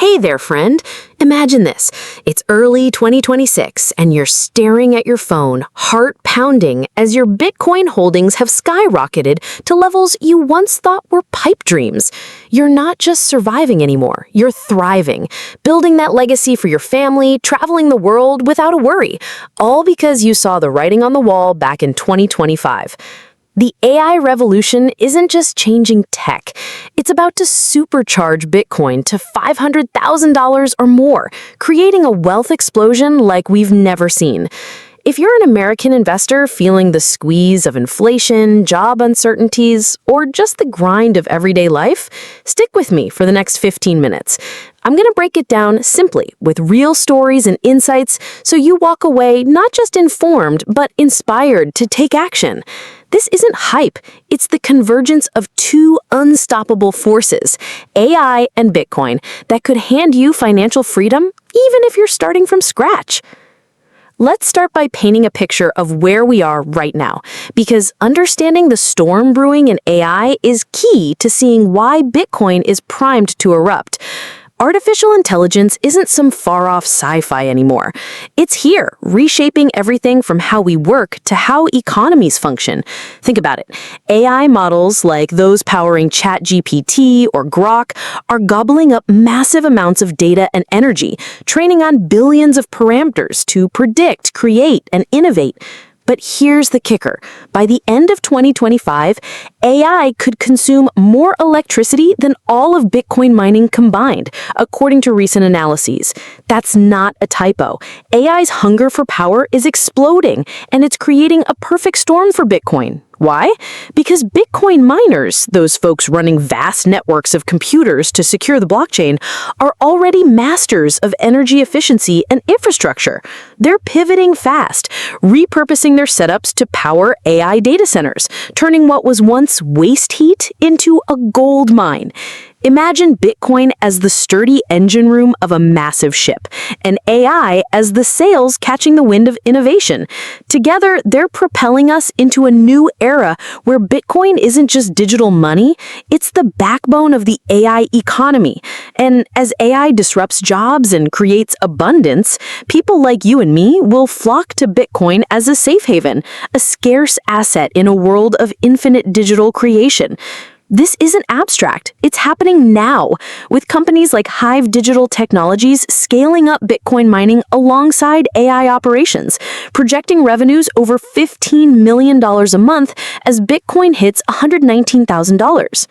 Hey there, friend. Imagine this. It's early 2026, and you're staring at your phone, heart pounding, as your Bitcoin holdings have skyrocketed to levels you once thought were pipe dreams. You're not just surviving anymore, you're thriving, building that legacy for your family, traveling the world without a worry, all because you saw the writing on the wall back in 2025. The AI revolution isn't just changing tech. It's about to supercharge Bitcoin to $500,000 or more, creating a wealth explosion like we've never seen. If you're an American investor feeling the squeeze of inflation, job uncertainties, or just the grind of everyday life, stick with me for the next 15 minutes. I'm going to break it down simply with real stories and insights so you walk away not just informed, but inspired to take action. This isn't hype, it's the convergence of two unstoppable forces, AI and Bitcoin, that could hand you financial freedom even if you're starting from scratch. Let's start by painting a picture of where we are right now, because understanding the storm brewing in AI is key to seeing why Bitcoin is primed to erupt. Artificial intelligence isn't some far-off sci-fi anymore. It's here, reshaping everything from how we work to how economies function. Think about it. AI models like those powering ChatGPT or Grok are gobbling up massive amounts of data and energy, training on billions of parameters to predict, create, and innovate. But here's the kicker. By the end of 2025, AI could consume more electricity than all of Bitcoin mining combined, according to recent analyses. That's not a typo. AI's hunger for power is exploding, and it's creating a perfect storm for Bitcoin. Why? Because Bitcoin miners, those folks running vast networks of computers to secure the blockchain, are already masters of energy efficiency and infrastructure. They're pivoting fast, repurposing their setups to power AI data centers, turning what was once waste heat into a gold mine. Imagine Bitcoin as the sturdy engine room of a massive ship, and AI as the sails catching the wind of innovation. Together, they're propelling us into a new era where Bitcoin isn't just digital money, it's the backbone of the AI economy. And as AI disrupts jobs and creates abundance, people like you and me will flock to Bitcoin as a safe haven, a scarce asset in a world of infinite digital creation. This isn't abstract. It's happening now, with companies like Hive Digital Technologies scaling up Bitcoin mining alongside AI operations, projecting revenues over $15 million a month as Bitcoin hits $119,000.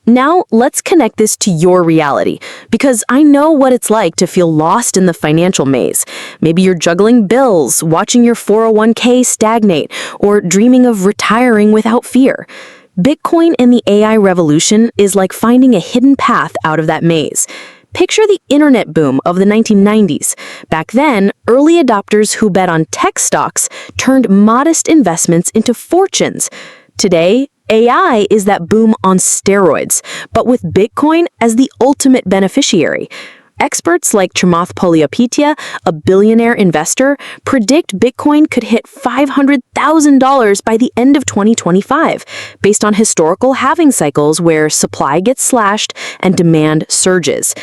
Now, let's connect this to your reality, because I know what it's like to feel lost in the financial maze. Maybe you're juggling bills, watching your 401k stagnate, or dreaming of retiring without fear. Bitcoin and the AI revolution is like finding a hidden path out of that maze. Picture the internet boom of the 1990s. Back then, early adopters who bet on tech stocks turned modest investments into fortunes. Today, AI is that boom on steroids, but with Bitcoin as the ultimate beneficiary. Experts like Chamath Palihapitiya, a billionaire investor, predict Bitcoin could hit $500,000 by the end of 2025, based on historical halving cycles where supply gets slashed and demand surges.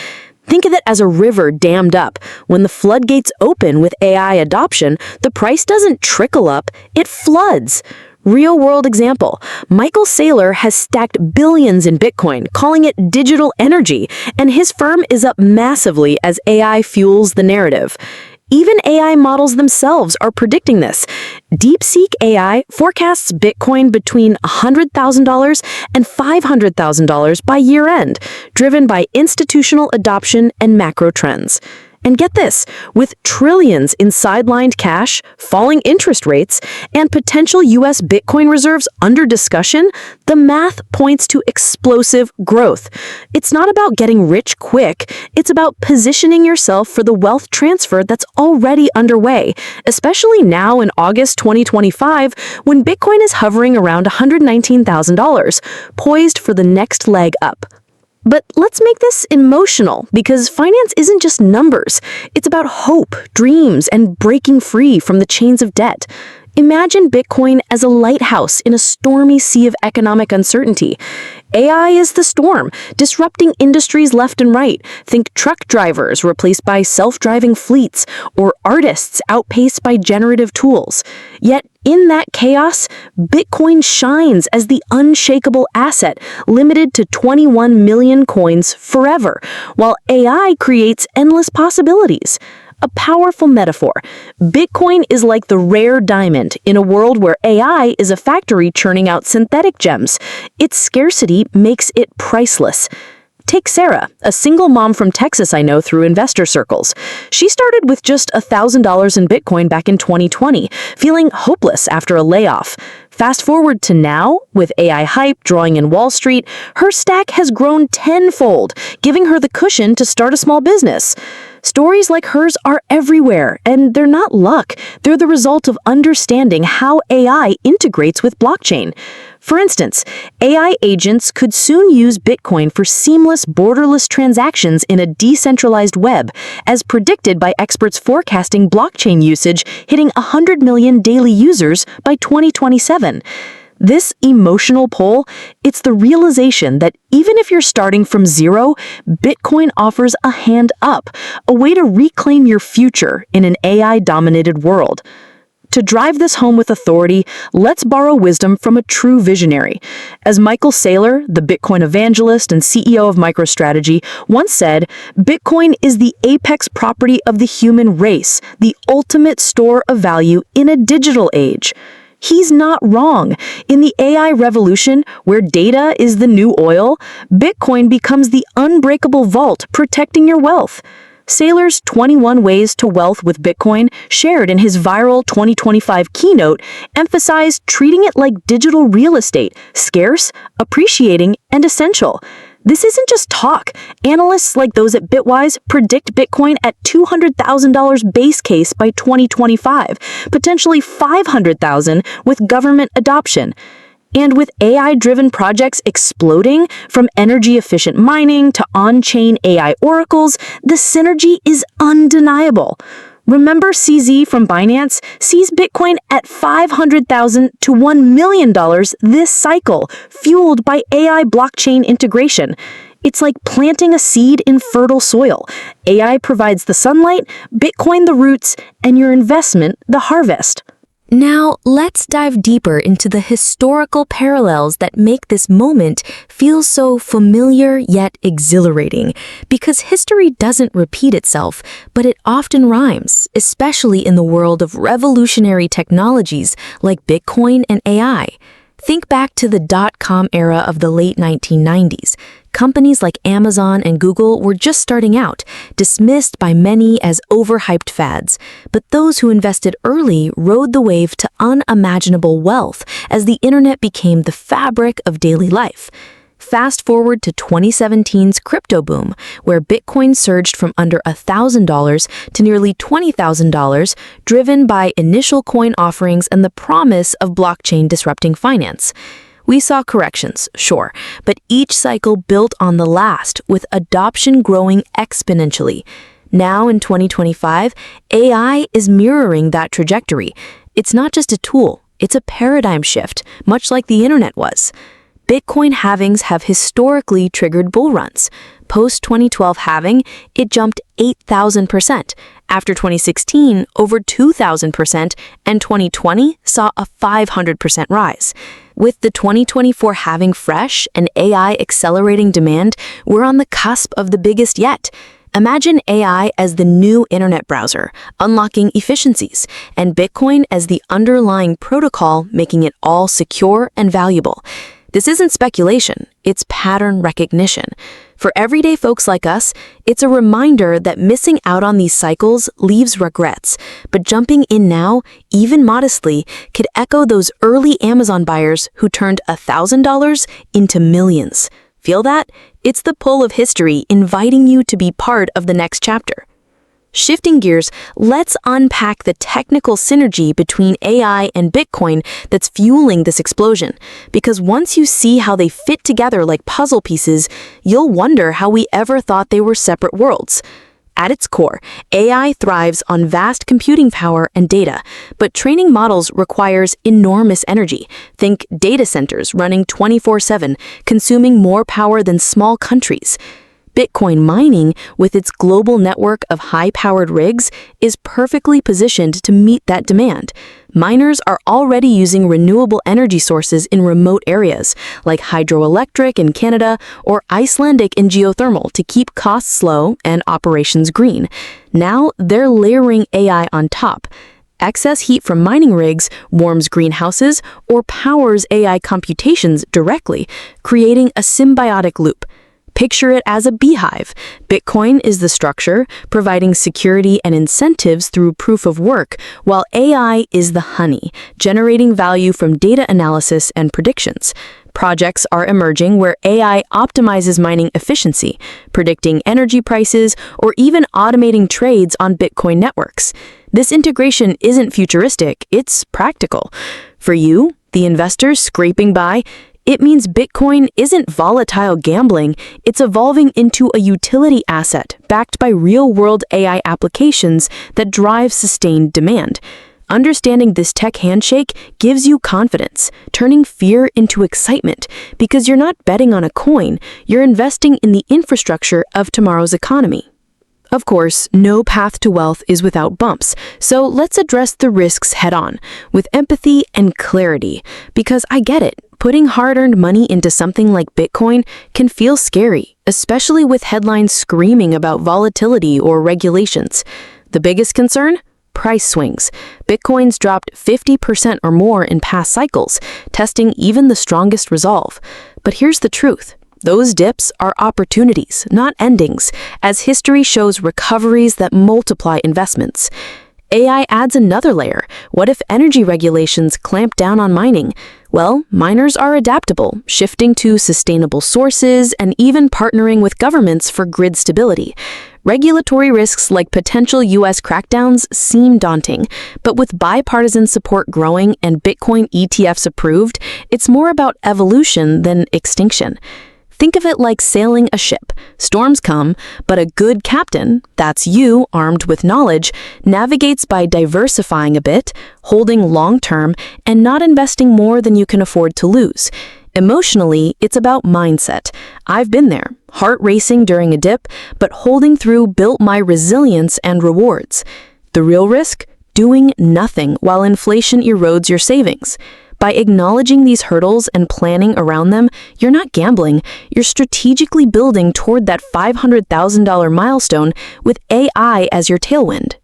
Think of it as a river dammed up. When the floodgates open with AI adoption, the price doesn't trickle up, it floods. Real-world example, Michael Saylor has stacked billions in Bitcoin, calling it digital energy, and his firm is up massively as AI fuels the narrative. Even AI models themselves are predicting this. DeepSeek AI forecasts Bitcoin between $100,000 and $500,000 by year-end, driven by institutional adoption and macro trends. And get this, with trillions in sidelined cash, falling interest rates, and potential U.S. Bitcoin reserves under discussion, the math points to explosive growth. It's not about getting rich quick, it's about positioning yourself for the wealth transfer that's already underway, especially now in August 2025, when Bitcoin is hovering around $119,000, poised for the next leg up. But let's make this emotional, because finance isn't just numbers. It's about hope, dreams, and breaking free from the chains of debt. Imagine Bitcoin as a lighthouse in a stormy sea of economic uncertainty. AI is the storm, disrupting industries left and right. Think truck drivers replaced by self-driving fleets, or artists outpaced by generative tools. Yet, in that chaos, Bitcoin shines as the unshakable asset, limited to 21 million coins forever, while AI creates endless possibilities. A powerful metaphor. Bitcoin is like the rare diamond in a world where AI is a factory churning out synthetic gems. Its scarcity makes it priceless. Take Sarah, a single mom from Texas I know through investor circles. She started with just $1,000 in Bitcoin back in 2020, feeling hopeless after a layoff. Fast forward to now, with AI hype drawing in Wall Street, her stack has grown tenfold, giving her the cushion to start a small business. Stories like hers are everywhere, and they're not luck. They're the result of understanding how AI integrates with blockchain. For instance, AI agents could soon use Bitcoin for seamless, borderless transactions in a decentralized web, as predicted by experts forecasting blockchain usage hitting 100 million daily users by 2027. This emotional pull, it's the realization that even if you're starting from zero, Bitcoin offers a hand up, a way to reclaim your future in an AI-dominated world. To drive this home with authority, let's borrow wisdom from a true visionary. As Michael Saylor, the Bitcoin evangelist and CEO of MicroStrategy, once said, Bitcoin is the apex property of the human race, the ultimate store of value in a digital age. He's not wrong. In the AI revolution, where data is the new oil, Bitcoin becomes the unbreakable vault protecting your wealth. Saylor's 21 Ways to Wealth with Bitcoin, shared in his viral 2025 keynote, emphasized treating it like digital real estate, scarce, appreciating, and essential. This isn't just talk. Analysts like those at Bitwise predict Bitcoin at $200,000 base case by 2025, potentially $500,000 with government adoption. And with AI-driven projects exploding, from energy-efficient mining to on-chain AI oracles, the synergy is undeniable. Remember CZ from Binance sees Bitcoin at $500,000 to $1 million this cycle, fueled by AI blockchain integration. It's like planting a seed in fertile soil. AI provides the sunlight, Bitcoin the roots, and your investment the harvest. Now, let's dive deeper into the historical parallels that make this moment feel so familiar yet exhilarating, because history doesn't repeat itself, but it often rhymes, especially in the world of revolutionary technologies like Bitcoin and AI. Think back to the dot-com era of the late 1990s. Companies like Amazon and Google were just starting out, dismissed by many as overhyped fads. But those who invested early rode the wave to unimaginable wealth as the internet became the fabric of daily life. Fast forward to 2017's crypto boom, where Bitcoin surged from under $1,000 to nearly $20,000, driven by initial coin offerings and the promise of blockchain disrupting finance. We saw corrections, sure, but each cycle built on the last, with adoption growing exponentially. Now in 2025, AI is mirroring that trajectory. It's not just a tool, it's a paradigm shift, much like the internet was. Bitcoin halvings have historically triggered bull runs. Post-2012 halving, it jumped 8,000%. After 2016, over 2,000%, and 2020 saw a 500% rise. With the 2024 halving fresh and AI accelerating demand, we're on the cusp of the biggest yet. Imagine AI as the new internet browser, unlocking efficiencies, and Bitcoin as the underlying protocol, making it all secure and valuable. This isn't speculation, it's pattern recognition. For everyday folks like us, it's a reminder that missing out on these cycles leaves regrets, but jumping in now, even modestly, could echo those early Amazon buyers who turned $1,000 into millions. Feel that? It's the pull of history inviting you to be part of the next chapter. Shifting gears, let's unpack the technical synergy between AI and Bitcoin that's fueling this explosion. Because once you see how they fit together like puzzle pieces, you'll wonder how we ever thought they were separate worlds. At its core, AI thrives on vast computing power and data, but training models requires enormous energy. Think data centers running 24/7, consuming more power than small countries. Bitcoin mining, with its global network of high-powered rigs, is perfectly positioned to meet that demand. Miners are already using renewable energy sources in remote areas, like hydroelectric in Canada or Icelandic in geothermal, to keep costs low and operations green. Now they're layering AI on top. Excess heat from mining rigs warms greenhouses or powers AI computations directly, creating a symbiotic loop. Picture it as a beehive. Bitcoin is the structure, providing security and incentives through proof of work, while AI is the honey, generating value from data analysis and predictions. Projects are emerging where AI optimizes mining efficiency, predicting energy prices, or even automating trades on Bitcoin networks. This integration isn't futuristic, it's practical. For you, the investors scraping by, it means Bitcoin isn't volatile gambling, it's evolving into a utility asset backed by real-world AI applications that drive sustained demand. Understanding this tech handshake gives you confidence, turning fear into excitement, because you're not betting on a coin, you're investing in the infrastructure of tomorrow's economy. Of course, no path to wealth is without bumps, so let's address the risks head-on, with empathy and clarity, because I get it. Putting hard-earned money into something like Bitcoin can feel scary, especially with headlines screaming about volatility or regulations. The biggest concern? Price swings. Bitcoin's dropped 50% or more in past cycles, testing even the strongest resolve. But here's the truth. Those dips are opportunities, not endings, as history shows recoveries that multiply investments. AI adds another layer. What if energy regulations clamp down on mining? Well, miners are adaptable, shifting to sustainable sources and even partnering with governments for grid stability. Regulatory risks like potential U.S. crackdowns seem daunting, but with bipartisan support growing and Bitcoin ETFs approved, it's more about evolution than extinction. Think of it like sailing a ship. Storms come, but a good captain, that's you armed with knowledge, navigates by diversifying a bit, holding long-term, and not investing more than you can afford to lose. Emotionally, it's about mindset. I've been there, heart racing during a dip, but holding through built my resilience and rewards. The real risk? Doing nothing while inflation erodes your savings. By acknowledging these hurdles and planning around them, you're not gambling, you're strategically building toward that $500,000 milestone with AI as your tailwind.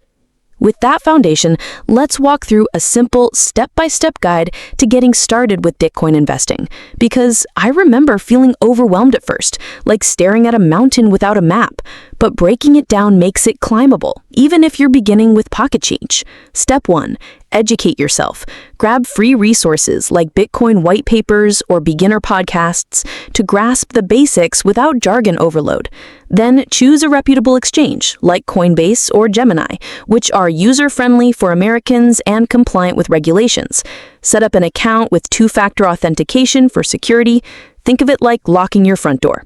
With that foundation, let's walk through a simple step-by-step guide to getting started with Bitcoin investing. Because I remember feeling overwhelmed at first, like staring at a mountain without a map. But breaking it down makes it climbable, even if you're beginning with pocket change. Step 1. Educate yourself. Grab free resources like Bitcoin white papers or beginner podcasts to grasp the basics without jargon overload. Then choose a reputable exchange like Coinbase or Gemini, which are user-friendly for Americans and compliant with regulations. Set up an account with two-factor authentication for security. Think of it like locking your front door.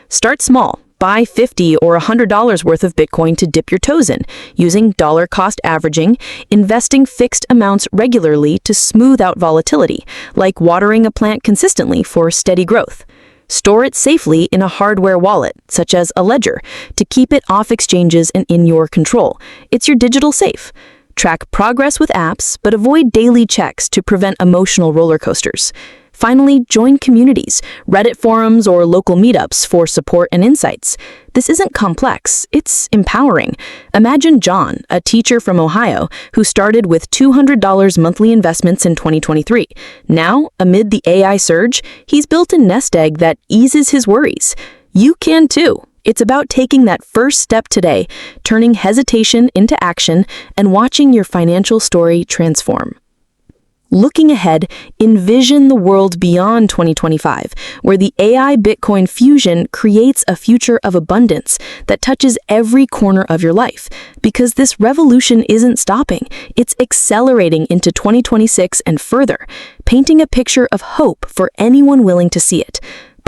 Start small. Buy $50 or $100 worth of Bitcoin to dip your toes in, using dollar-cost averaging, investing fixed amounts regularly to smooth out volatility, like watering a plant consistently for steady growth. Store it safely in a hardware wallet, such as a ledger, to keep it off exchanges and in your control. It's your digital safe. Track progress with apps, but avoid daily checks to prevent emotional roller coasters. Finally, join communities, Reddit forums, or local meetups for support and insights. This isn't complex, it's empowering. Imagine John, a teacher from Ohio, who started with $200 monthly investments in 2023. Now, amid the AI surge, he's built a nest egg that eases his worries. You can too. It's about taking that first step today, turning hesitation into action, and watching your financial story transform. Looking ahead, envision the world beyond 2025, where the AI Bitcoin fusion creates a future of abundance that touches every corner of your life. Because this revolution isn't stopping, it's accelerating into 2026 and further, painting a picture of hope for anyone willing to see it.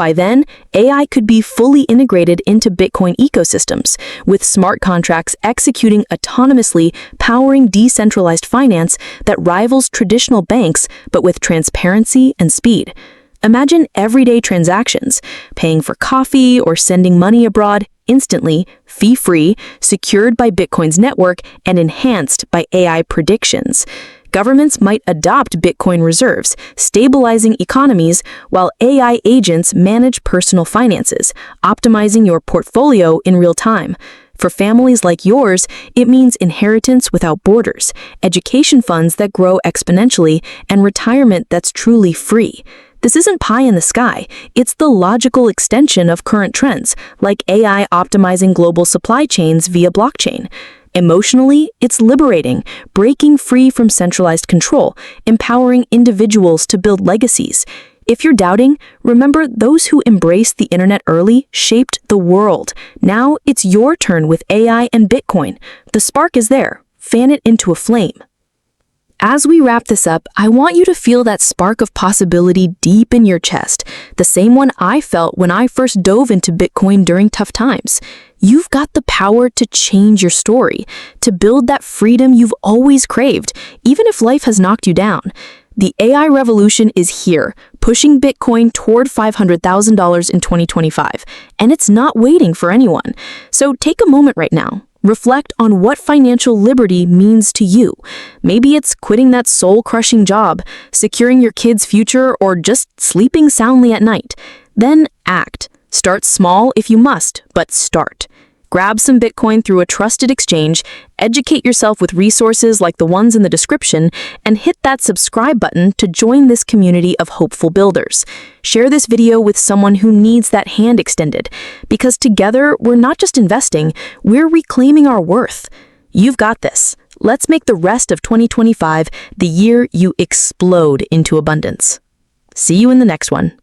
By then, AI could be fully integrated into Bitcoin ecosystems, with smart contracts executing autonomously, powering decentralized finance that rivals traditional banks but with transparency and speed. Imagine everyday transactions, paying for coffee or sending money abroad instantly, fee-free, secured by Bitcoin's network, and enhanced by AI predictions. Governments might adopt Bitcoin reserves, stabilizing economies, while AI agents manage personal finances, optimizing your portfolio in real time. For families like yours, it means inheritance without borders, education funds that grow exponentially, and retirement that's truly free. This isn't pie in the sky. It's the logical extension of current trends, like AI optimizing global supply chains via blockchain. Emotionally, it's liberating, breaking free from centralized control, empowering individuals to build legacies. If you're doubting, remember those who embraced the internet early shaped the world. Now it's your turn with AI and Bitcoin. The spark is there. Fan it into a flame. As we wrap this up, I want you to feel that spark of possibility deep in your chest, the same one I felt when I first dove into Bitcoin during tough times. You've got the power to change your story, to build that freedom you've always craved, even if life has knocked you down. The AI revolution is here, pushing Bitcoin toward $500,000 in 2025, and it's not waiting for anyone. So take a moment right now. Reflect on what financial liberty means to you. Maybe it's quitting that soul-crushing job, securing your kids' future, or just sleeping soundly at night. Then act. Start small if you must, but start. Grab some Bitcoin through a trusted exchange, educate yourself with resources like the ones in the description, and hit that subscribe button to join this community of hopeful builders. Share this video with someone who needs that hand extended, because together we're not just investing, we're reclaiming our worth. You've got this. Let's make the rest of 2025 the year you explode into abundance. See you in the next one.